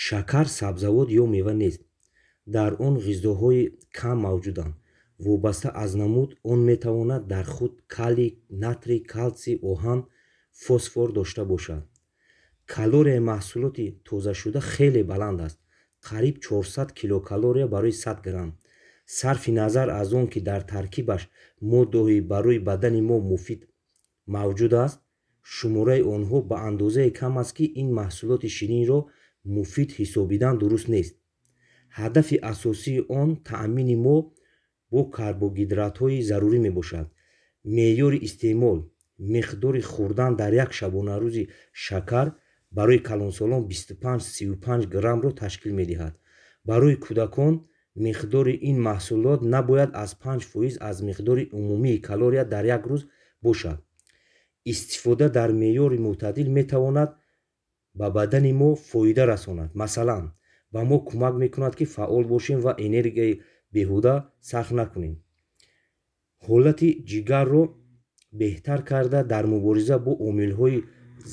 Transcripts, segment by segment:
Шакар сабзавот ё мева нест. дар он ғизоҳои кам мавҷуданд. Вобаста аз намуд, он метавонад дар худ калий, натрий, калтсий, оҳан, фосфор дошта бошад. Калорияи маҳсулоти тозашуда хеле баланд аст. Қариб 400 килокалория барои 100 грамм. сарфи назар аз он ки дар таркибаш моддаҳои барои бадани мо муфид мавҷуд аст, шумораи онҳо ба андозае кам аст, ки ин маҳсулоти ширинро муфид ҳисобидан дуруст нест. ҳадафи асосии он таъмини мо бо карбогидратҳои зарурӣ мебошад. меъёри истеъмол миқдори хӯрдан дар як шабонарӯзи шакар барои калонсолон 25-35 граммро ташкил медиҳад. барои кӯдакон миқдори ин маҳсулот набояд аз 5% аз миқдори умумии калория дар як рӯз бошад. истифода дар меъёри мӯътадил метавонад ба бадани мо фоида расонад. масалан, ба мо кӯмак мекунад, ки фаъол бошем ва энергияи беҳуда сарф накунем. ҳолати ҷигарро беҳтар карда дар мубориза бо омилҳои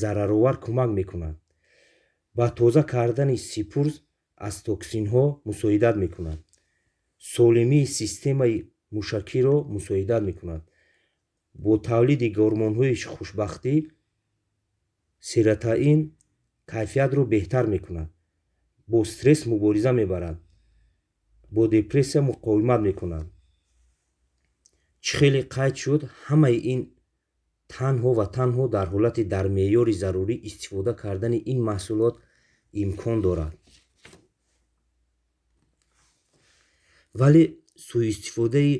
зараровар кӯмак мекунад. ба тоза кардани сипурз аз токсинҳо мусоидат мекунад. солимии системаи мушакиро мусоидат мекунад. бо тавлиди гормонҳои хушбахтӣ серотонин кайфиятро беҳтар мекунад. бо стресс мубориза мебарад. бо депрессия муқовимат мекунад. чӣ хеле қайд шуд, ҳамаи ин танҳо ва танҳо дар ҳолати дар меъёри зарурӣ истифода кардани ин маҳсулот имкон дорад. вале сӯистифодаи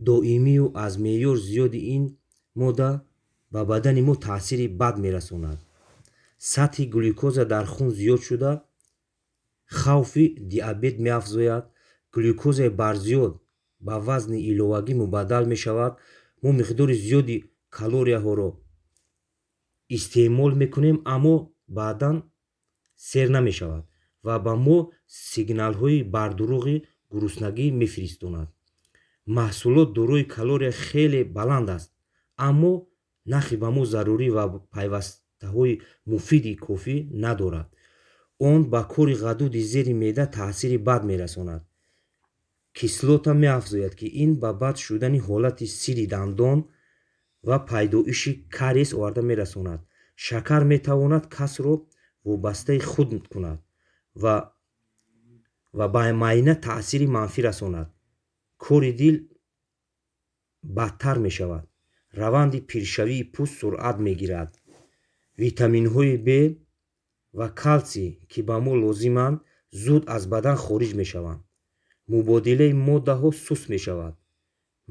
доимию аз меъёр зиёди ин модда ба бадани мо таъсири бад мерасонад. сатҳи глюкоза дар хун зиёд шуда хавфи диабет меафзояд. глюкозаи барзиёд ба вазни иловагӣ мубаддал мешавад. мо миқдори зиёди калорияҳоро истеъмол мекунем, аммо баъдан сер намешавад ва ба мо сигналҳои бардурӯғи гуруснагӣ мефиристонад. маҳсулот дорои калория хеле баланд аст, аммо нахи ба мо зарурӣ ва пайвастаҳои муфиди кофӣ надорад. он ба кори ғадуди зери меъда таъсири бад мерасонад. кислота меафзояд, ки ин ба бад шудани ҳолати сири дандон ва пайдоиши кариес оварда мерасонад. шакар метавонад касро вобастаи худ кунад ва ба майъина таъсири манфӣ расонад. кори дил бадтар мешавад. раванди пиршавии пӯст суръат мегирад. витаминҳои Б ва калтсий, ки ба мо лозиманд, зуд аз бадан хориҷ мешаванд. мубодилаи моддаҳо суст мешавад.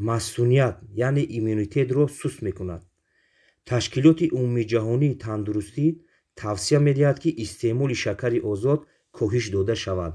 мастуният яъне иммунитетро суст мекунад. ташкилоти умумиҷаҳонии тандурустӣ тавсия медиҳад, ки истеъмоли шакари озод коҳиш дода шавад.